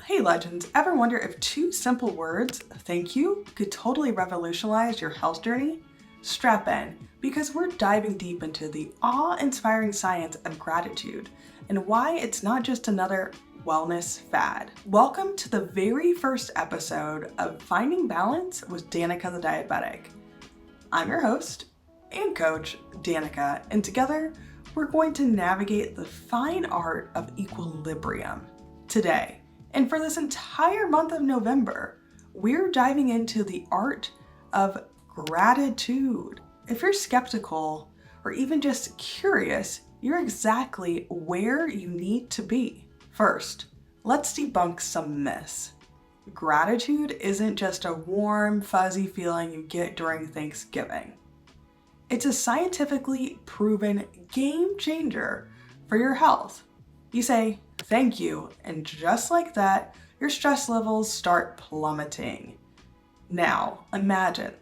Hey legends, ever wonder if two simple words, thank you, could totally revolutionize your health journey? Strap in, because we're diving deep into the awe-inspiring science of gratitude and why it's not just another wellness fad. Welcome to the very first episode of Finding Balance with Danica the Diabetic. I'm your host and coach, Danica, and together we're going to navigate the fine art of equilibrium. Today, and for this entire month of November, we're diving into the art of gratitude. If you're skeptical or even just curious, you're exactly where you need to be. First, let's debunk some myths. Gratitude isn't just a warm, fuzzy feeling you get during Thanksgiving. It's a scientifically proven game changer for your health. You say, thank you, and just like that, your stress levels start plummeting. Now, imagine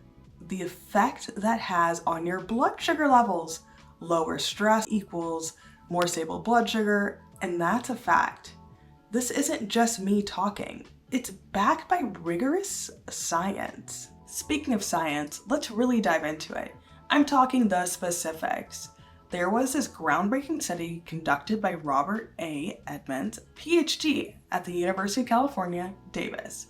the effect that has on your blood sugar levels. Lower stress equals more stable blood sugar, and that's a fact. This isn't just me talking. It's backed by rigorous science. Speaking of science, let's really dive into it. I'm talking the specifics. There was this groundbreaking study conducted by Robert A. Edmonds, PhD at the University of California, Davis,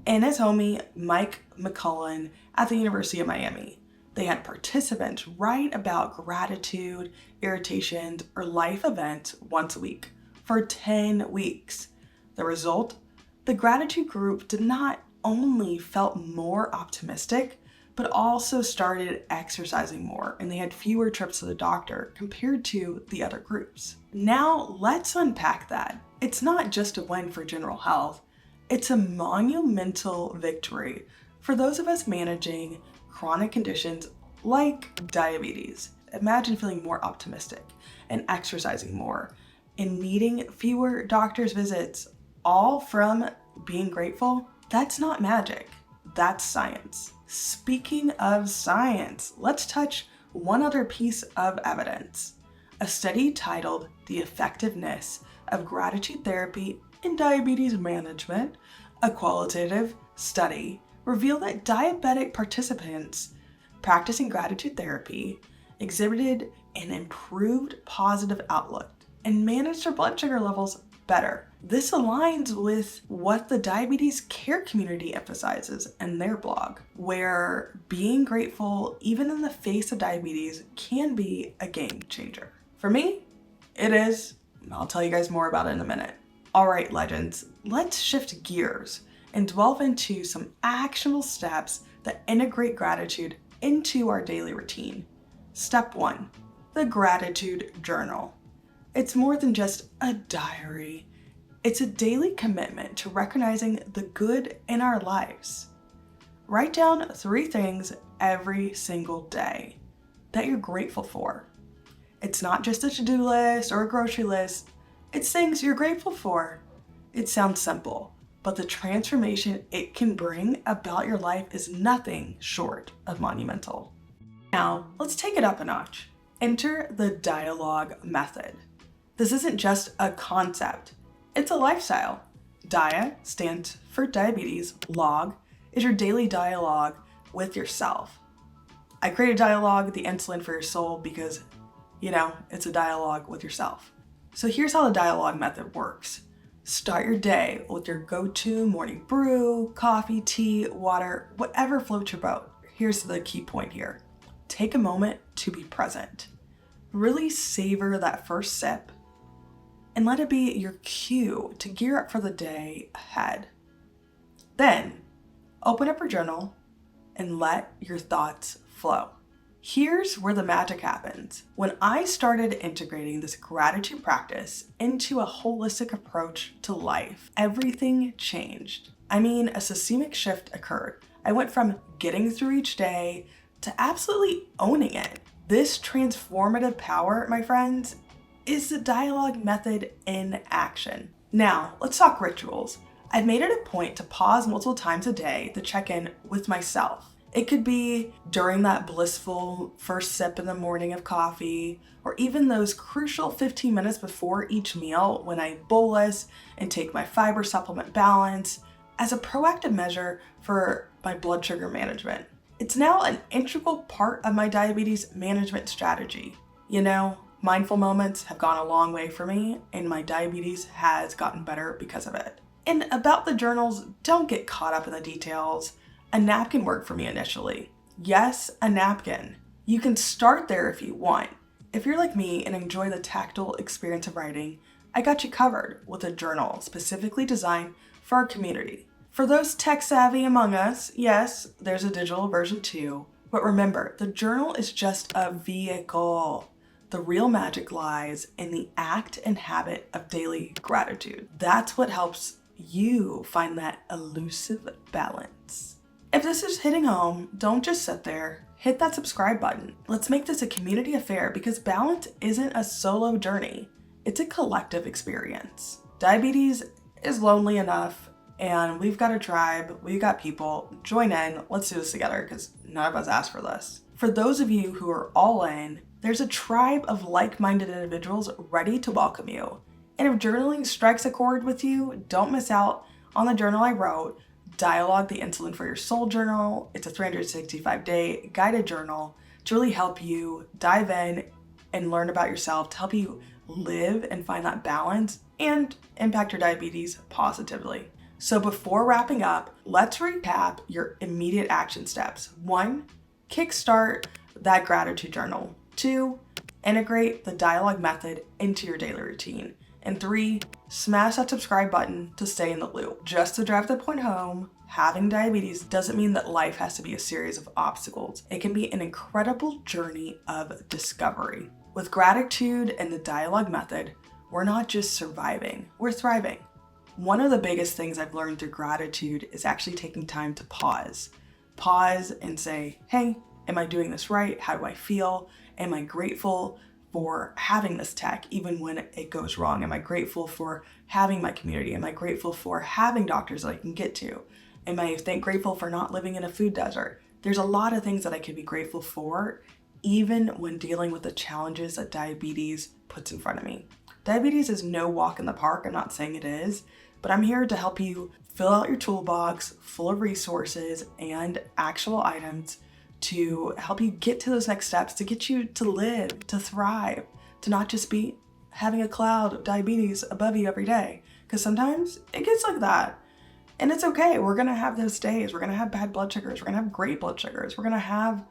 and his homie Mike McCullen at the University of Miami. They had participants write about gratitude, irritations, or life events once a week for 10 weeks. The result? The gratitude group did not only felt more optimistic, but also started exercising more, and they had fewer trips to the doctor compared to the other groups. Now, let's unpack that. It's not just a win for general health, it's a monumental victory for those of us managing chronic conditions like diabetes. Imagine feeling more optimistic and exercising more and needing fewer doctor's visits, all from being grateful. That's not magic, that's science. Speaking of science, let's touch one other piece of evidence. A study titled The Effectiveness of Gratitude Therapy in Diabetes Management, a qualitative study, revealed that diabetic participants practicing gratitude therapy exhibited an improved positive outlook and managed their blood sugar levels better. This aligns with what the diabetes care community emphasizes in their blog, where being grateful even in the face of diabetes can be a game changer. For me, it is. I'll tell you guys more about it in a minute. All right, legends, let's shift gears and delve into some actionable steps that integrate gratitude into our daily routine. Step 1, the gratitude journal. It's more than just a diary. It's a daily commitment to recognizing the good in our lives. Write down 3 things every single day that you're grateful for. It's not just a to-do list or a grocery list. It's things you're grateful for. It sounds simple, but the transformation it can bring about your life is nothing short of monumental. Now, let's take it up a notch. Enter the dialogue method. This isn't just a concept. It's a lifestyle. Dia stands for diabetes. Log is your daily dialogue with yourself. I created dialogue, the insulin for your soul, because, it's a dialogue with yourself. So here's how the dialogue method works. Start your day with your go-to morning brew, coffee, tea, water, whatever floats your boat. Here's the key point here. Take a moment to be present. Really savor that first sip and let it be your cue to gear up for the day ahead. Then, open up your journal and let your thoughts flow. Here's where the magic happens. When I started integrating this gratitude practice into a holistic approach to life, everything changed. A systemic shift occurred. I went from getting through each day to absolutely owning it. This transformative power, my friends, is the dialogue method in action. Now, let's talk rituals. I've made it a point to pause multiple times a day to check in with myself. It could be during that blissful first sip in the morning of coffee, or even those crucial 15 minutes before each meal when I bolus and take my fiber supplement balance as a proactive measure for my blood sugar management. It's now an integral part of my diabetes management strategy. You know, mindful moments have gone a long way for me, and my diabetes has gotten better because of it. And about the journals, don't get caught up in the details. A napkin worked for me initially. Yes, a napkin. You can start there if you want. If you're like me and enjoy the tactile experience of writing, I got you covered with a journal specifically designed for our community. For those tech savvy among us, yes, there's a digital version too. But remember, the journal is just a vehicle. The real magic lies in the act and habit of daily gratitude. That's what helps you find that elusive balance. If this is hitting home, don't just sit there. Hit that subscribe button. Let's make this a community affair because balance isn't a solo journey. It's a collective experience. Diabetes is lonely enough, and we've got a tribe, we've got people. Join in, let's do this together because none of us asked for this. For those of you who are all in, there's a tribe of like-minded individuals ready to welcome you. And if journaling strikes a chord with you, don't miss out on the journal I wrote, Dialogue the Insulin for Your Soul journal. It's a 365-day guided journal to really help you dive in and learn about yourself, to help you live and find that balance and impact your diabetes positively. So before wrapping up, let's recap your immediate action steps. 1, kickstart that gratitude journal. 2, integrate the dialogue method into your daily routine. And 3, smash that subscribe button to stay in the loop. Just to drive the point home, having diabetes doesn't mean that life has to be a series of obstacles. It can be an incredible journey of discovery. With gratitude and the dialogue method, we're not just surviving, we're thriving. One of the biggest things I've learned through gratitude is actually taking time to pause. Pause and say, hey, am I doing this right? How do I feel? Am I grateful for having this tech even when it goes wrong? Am I grateful for having my community? Am I grateful for having doctors that I can get to? Am I grateful for not living in a food desert? There's a lot of things that I could be grateful for even when dealing with the challenges that diabetes puts in front of me. Diabetes is no walk in the park. I'm not saying it is, but I'm here to help you fill out your toolbox full of resources and actionable items to help you get to those next steps, to get you to live, to thrive, to not just be having a cloud of diabetes above you every day. Because sometimes it gets like that. And it's okay. We're going to have those days. We're going to have bad blood sugars. We're going to have great blood sugars. We're going to have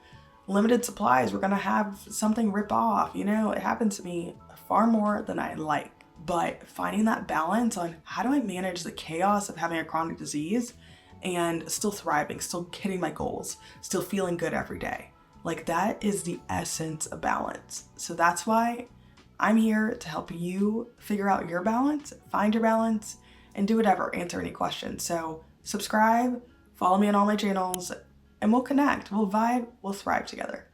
limited supplies. We're going to have something rip off. You know, it happens to me far more than I like. But finding that balance on how do I manage the chaos of having a chronic disease and still thriving, still hitting my goals, still feeling good every day. Like that is the essence of balance. So that's why I'm here to help you figure out your balance, find your balance, and do whatever, answer any questions. So subscribe, follow me on all my channels, and we'll connect, we'll vibe, we'll thrive together.